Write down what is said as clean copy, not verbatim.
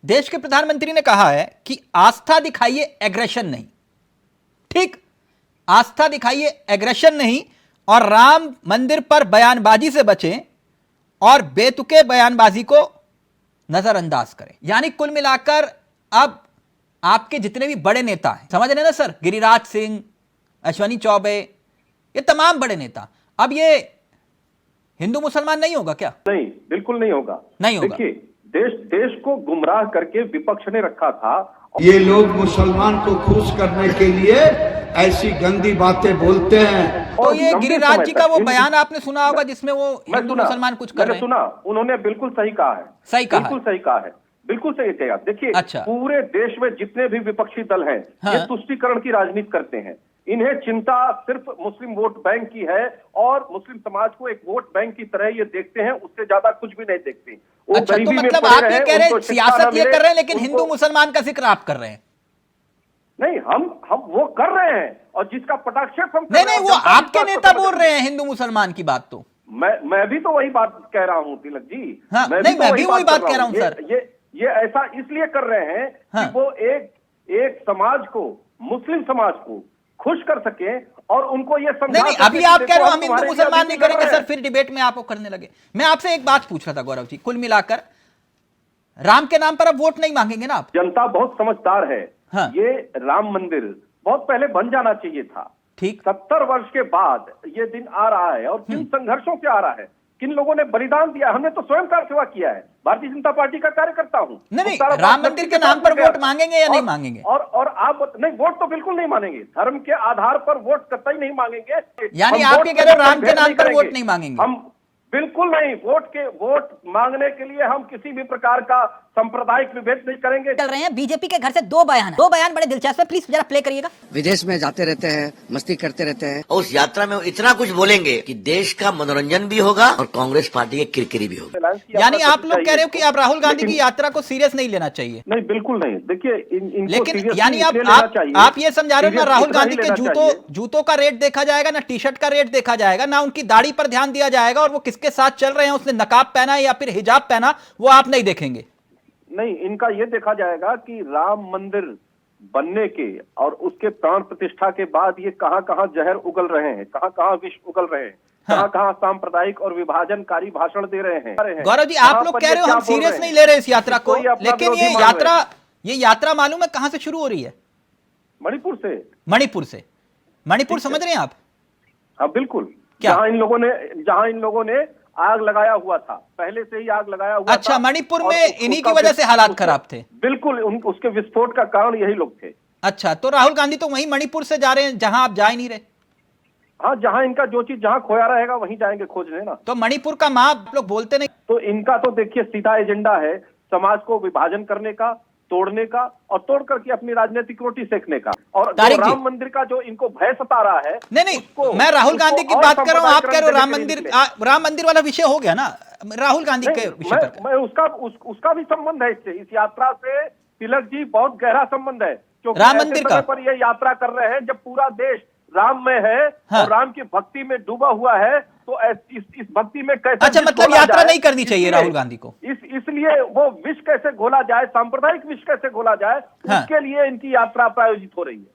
देश के प्रधानमंत्री ने कहा है कि आस्था दिखाइए, एग्रेशन नहीं। ठीक, आस्था दिखाइए, एग्रेशन नहीं, और राम मंदिर पर बयानबाजी से बचें और बेतुके बयानबाजी को नजरअंदाज करें। यानी कुल मिलाकर अब आपके जितने भी बड़े नेता हैं, समझ रहे हैं ना सर, गिरिराज सिंह, अश्विनी चौबे, ये तमाम बड़े नेता, अब ये हिंदू मुसलमान नहीं होगा क्या? नहीं, बिल्कुल नहीं होगा। नहीं होगा। देखिए, देश को गुमराह करके विपक्ष ने रखा था। ये लोग मुसलमान को खुश करने के लिए ऐसी गंदी बातें बोलते हैं। तो ये गिरिराज जी का वो बयान आपने सुना होगा जिसमें वो हिंदू मुसलमान कुछ कर रहे हैं। सुना, उन्होंने बिल्कुल सही कहा है। सही कहा, बिल्कुल सही कहा है, बिल्कुल सही कहा। देखिए, अच्छा। पूरे देश में जितने भी विपक्षी दल हैं, हाँ। ये तुष्टीकरण की राजनीति करते हैं। इन्हें चिंता सिर्फ मुस्लिम वोट बैंक की है और मुस्लिम समाज को एक वोट बैंक की तरह ये देखते हैं, उससे ज्यादा कुछ भी नहीं देखते। वो अच्छा, तो गरीबी में मतलब पड़े आप ये रहें, कह रहे हैं उनको शिक्षा सियासत ना ये मिले, कर रहे हैं लेकिन उनको- हिंदू मुसलमान का जिक्र आप कर रहे हैं। नहीं, हम वो कर रहे हैं, और जिसका पटाक्षेप हम कर नहीं रहे हैं, नहीं, वो जनता आपके विश्वास नेता को बोल रहे हैं हिंदू मुसलमान की बात। तो मैं भी तो वही बात कह रहा हूँ तिलक जी। हाँ, नहीं, मैं भी वही बात कह रहा हूँ सर। ये ऐसा इसलिए कर रहे हैं हाँ। कि वो एक समाज को, मुस्लिम समाज को खुश कर सके और उनको ये समझा नहीं नहीं, सके अभी कि आप कह रहे हो देखो, हम हिंदू तुम्हारे लिए मुसलमान अभी नहीं भी लड़ करेंगे रहे सर, हैं। फिर डिबेट में आप करने लगे। मैं आपसे एक बात पूछ रहा था गौरव जी, कुल मिलाकर राम के नाम पर अब वोट नहीं मांगेंगे ना आप? जनता बहुत समझदार है। हाँ। ये राम मंदिर बहुत पहले बन जाना चाहिए था। ठीक, 70 वर्ष के बाद ये दिन आ रहा है, और किन संघर्षों से आ रहा है, किन लोगों ने बलिदान दिया। हमने तो स्वयं कार सेवा किया है, भारतीय जनता पार्टी का कार्यकर्ता हूं। नहीं, राम मंदिर के नाम पर वोट मांगेंगे या नहीं मांगेंगे? और आप नहीं, वोट तो बिल्कुल नहीं मानेंगे। धर्म के आधार पर वोट कतई नहीं मांगेंगे। यानी हम आप वोट ये कह रहे हो पर राम के भेद नाम नहीं पर वोट करेंगे। नहीं मांगेंगे? हम बिल्कुल नहीं, वोट मांगने के लिए हम किसी भी प्रकार का सांप्रदायिक विभेद नहीं करेंगे। चल रहे हैं बीजेपी के घर से दो बयान बड़े दिलचस्प है, प्लीज जरा प्ले करिएगा। विदेश में जाते रहते हैं, मस्ती करते रहते हैं। और उस यात्रा में वो इतना कुछ बोलेंगे कि देश का मनोरंजन भी होगा और कांग्रेस पार्टी की किरकिरी भी होगी। यानी आप लोग कह रहे हो कि अब राहुल गांधी की यात्रा को सीरियस नहीं लेना चाहिए? नहीं, बिल्कुल नहीं। देखिए, इनको लेकिन seriously यानी इसलिए लेना चाहिए। आप ये समझा रहे हो ना, Serious राहुल इतना गांधी ही के लेना चाहिए। जूतों का रेट देखा जाएगा, ना टी शर्ट का रेट देखा जाएगा, ना उनकी दाढ़ी पर ध्यान दिया जाएगा, और वो किसके साथ चल रहे हैं, उसने नकाब पहना या फिर हिजाब पहना, वो आप नहीं देखेंगे? नहीं, इनका यह देखा जाएगा कि राम मंदिर बनने के और उसके प्राण प्रतिष्ठा के बाद ये कहां कहां जहर उगल रहे हैं, कहां कहां विष उगल रहे हैं, कहां कहां सांप्रदायिक और विभाजनकारी भाषण दे रहे हैं। गौरव जी, आप लोग कह रहे हो हम सीरियस नहीं ले रहे इस यात्रा को, लेकिन ये यात्रा मालूम है कहां से शुरू हो रही है? मणिपुर से। मणिपुर समझ रहे हैं आप? हाँ, बिल्कुल। क्या? जहां इन लोगों ने आग लगाया हुआ था, पहले से ही आग लगाया हुआ था। अच्छा, मणिपुर और में इन्हीं की वजह से हालात खराब थे? बिल्कुल, उसके विस्फोट का कारण यही लोग थे। अच्छा, तो राहुल गांधी तो वहीं मणिपुर से जा रहे हैं जहां आप जा ही नहीं रहे? हाँ, जहां इनका जो चीज जहां खोया रहेगा वहीं जाएंगे खोजने ना। तो मणिपुर का मां आप लोग बोलते नहीं? तो इनका तो देखिए सीधा एजेंडा है समाज को विभाजन करने का, तोड़ने का, और तोड़ करके अपनी राजनीतिक रोटी सेकने का। और जो राम मंदिर का जो इनको भय सता रहा है, नहीं, मैं राहुल गांधी की बात कर रहा हूं, आप कह रहे हो राम मंदिर वाला विषय हो गया ना राहुल गांधी के विषय पर। मैं उसका भी संबंध है इससे, इस यात्रा से तिलक जी बहुत गहरा संबंध है, क्योंकि राम मंदिर का पर ये यात्रा कर रहे हैं जब पूरा देश राम में है। हाँ। और राम की भक्ति में डूबा हुआ है, तो इस भक्ति में कैसे, अच्छा, मतलब यात्रा नहीं करनी चाहिए राहुल गांधी को? इसलिए वो विष कैसे घोला जाए, सांप्रदायिक विष कैसे घोला जाए, हाँ। उसके लिए इनकी यात्रा प्रायोजित हो रही है।